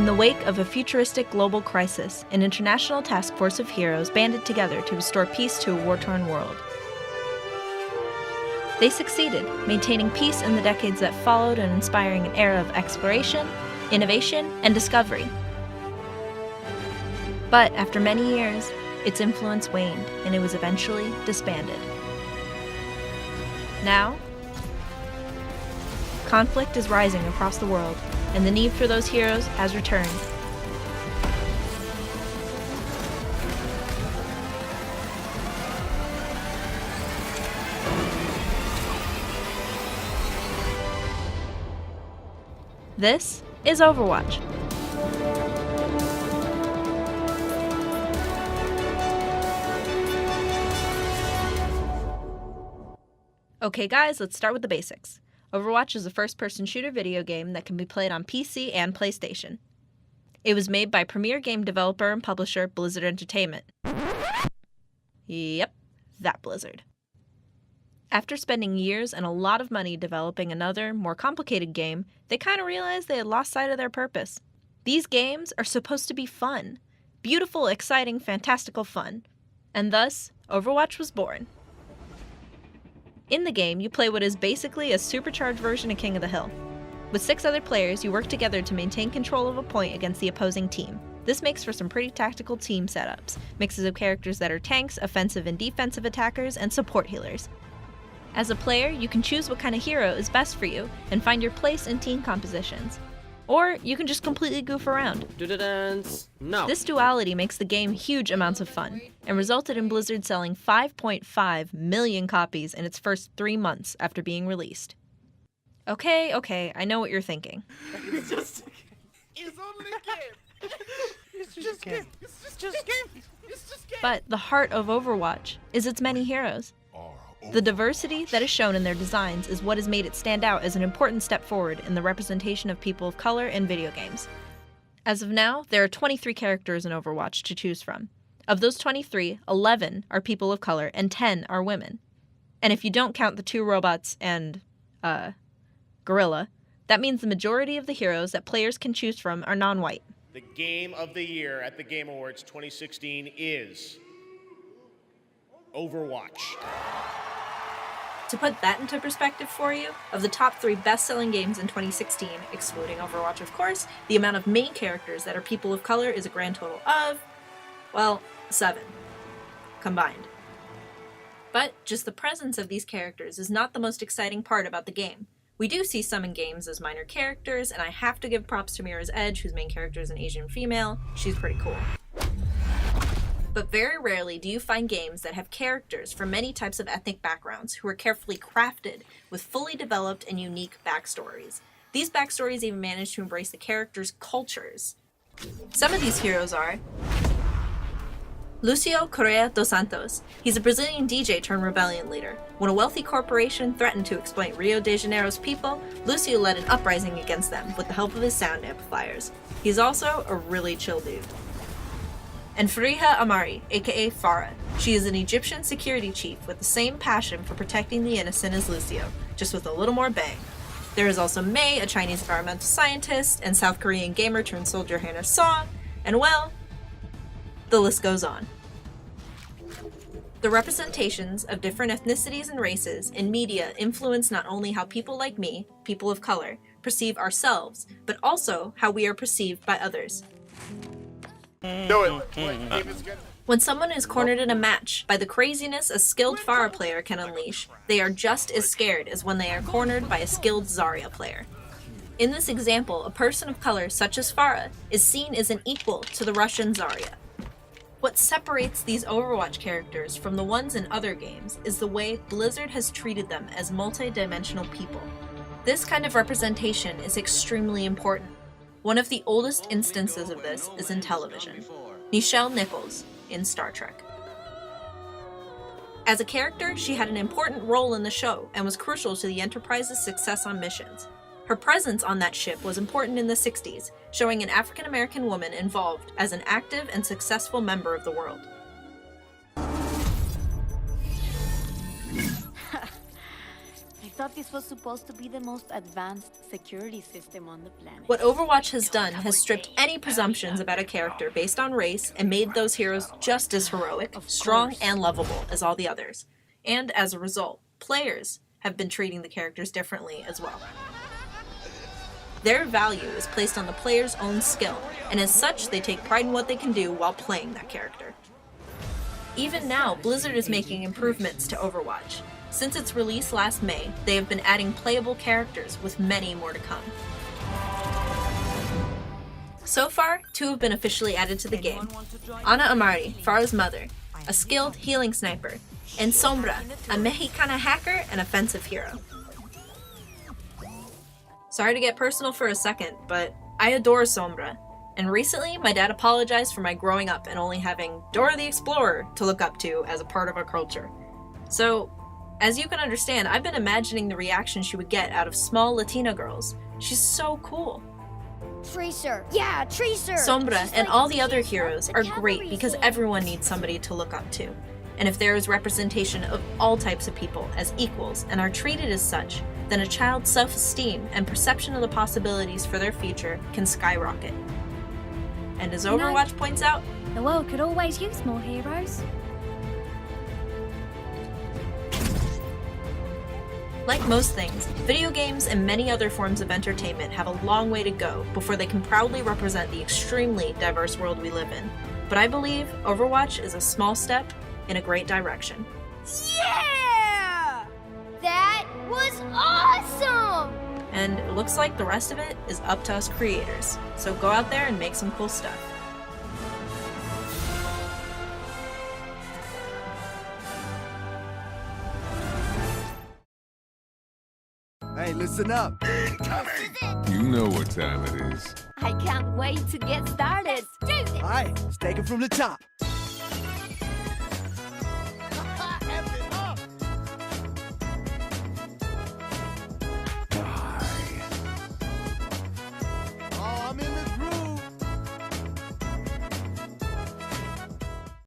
In the wake of a futuristic global crisis, an international task force of heroes banded together to restore peace to a war-torn world. They succeeded, maintaining peace in the decades that followed and inspiring an era of exploration, innovation, and discovery. But after many years, its influence waned, and it was eventually disbanded. Now, conflict is rising across the world, and the need for those heroes has returned. This is Overwatch. Okay guys, let's start with the basics. Overwatch is a first-person shooter video game that can be played on PC and PlayStation. It was made by premier game developer and publisher Blizzard Entertainment. Yep, that Blizzard. After spending years and a lot of money developing another, more complicated game, they kind of realized they had lost sight of their purpose. These games are supposed to be fun. Beautiful, exciting, fantastical fun. And thus, Overwatch was born. In the game, you play what is basically a supercharged version of King of the Hill. With 6 other players, you work together to maintain control of a point against the opposing team. This makes for some pretty tactical team setups, mixes of characters that are tanks, offensive and defensive attackers, and support healers. As a player, you can choose what kind of hero is best for you and find your place in team compositions. Or you can just completely goof around. Do the dance. No. This duality makes the game huge amounts of fun, and resulted in Blizzard selling 5.5 million copies in its first 3 months after being released. Okay, I know what you're thinking. It's just a game. It's only a game. It's just a game. It's just a game. It's just a game. But the heart of Overwatch is its many heroes. The diversity that is shown in their designs is what has made it stand out as an important step forward in the representation of people of color in video games. As of now, there are 23 characters in Overwatch to choose from. Of those 23, 11 are people of color and 10 are women. And if you don't count the 2 robots and, gorilla, that means the majority of the heroes that players can choose from are non-white. The Game of the Year at the Game Awards 2016 is Overwatch. To put that into perspective for you, of the top 3 best-selling games in 2016, excluding Overwatch of course, the amount of main characters that are people of color is a grand total of, well, 7. Combined. But just the presence of these characters is not the most exciting part about the game. We do see some in games as minor characters, and I have to give props to Mirror's Edge, whose main character is an Asian female. She's pretty cool. But very rarely do you find games that have characters from many types of ethnic backgrounds who are carefully crafted with fully developed and unique backstories. These backstories even manage to embrace the characters' cultures. Some of these heroes are Lucio Correa dos Santos. He's a Brazilian DJ turned rebellion leader. When a wealthy corporation threatened to exploit Rio de Janeiro's people, Lucio led an uprising against them with the help of his sound amplifiers. He's also a really chill dude. And Fariha Amari, aka Farah. She is an Egyptian security chief with the same passion for protecting the innocent as Lucio, just with a little more bang. There is also Mei, a Chinese environmental scientist, and South Korean gamer turned soldier Hannah Song, and well, the list goes on. The representations of different ethnicities and races in media influence not only how people like me, people of color, perceive ourselves, but also how we are perceived by others. Do it. When someone is cornered in a match by the craziness a skilled Pharah player can unleash, they are just as scared as when they are cornered by a skilled Zarya player. In this example, a person of color such as Pharah is seen as an equal to the Russian Zarya. What separates these Overwatch characters from the ones in other games is the way Blizzard has treated them as multi-dimensional people. This kind of representation is extremely important. One of the oldest instances of this is in television. Nichelle Nichols in Star Trek. As a character, she had an important role in the show and was crucial to the Enterprise's success on missions. Her presence on that ship was important in the 60s, showing an African-American woman involved as an active and successful member of the world. thought this was supposed to be the most advanced security system on the planet. What Overwatch has done has stripped any presumptions about a character based on race and made those heroes just as heroic, strong, and lovable as all the others. And as a result, players have been treating the characters differently as well. Their value is placed on the player's own skill, and as such, they take pride in what they can do while playing that character. Even now, Blizzard is making improvements to Overwatch. Since its release last May, they have been adding playable characters, with many more to come. So far, 2 have been officially added to the game. Ana Amari, Pharah's mother, a skilled healing sniper, and Sombra, a Mexicana hacker and offensive hero. Sorry to get personal for a second, but I adore Sombra, and recently my dad apologized for my growing up and only having Dora the Explorer to look up to as a part of our culture. So, as you can understand, I've been imagining the reaction she would get out of small Latina girls. She's so cool. Tracer. Yeah, Tracer. Sombra and all the other heroes are great because everyone needs somebody to look up to. And if there is representation of all types of people as equals and are treated as such, then a child's self-esteem and perception of the possibilities for their future can skyrocket. And as Overwatch points out, the world could always use more heroes. like most things, video games and many other forms of entertainment have a long way to go before they can proudly represent the extremely diverse world we live in. But I believe Overwatch is a small step in a great direction. Yeah! That was awesome! And it looks like the rest of it is up to us creators. So go out there and make some cool stuff. Hey, listen up. You know what time it is. I can't wait to get started. Do this! All right, let's take it from the top.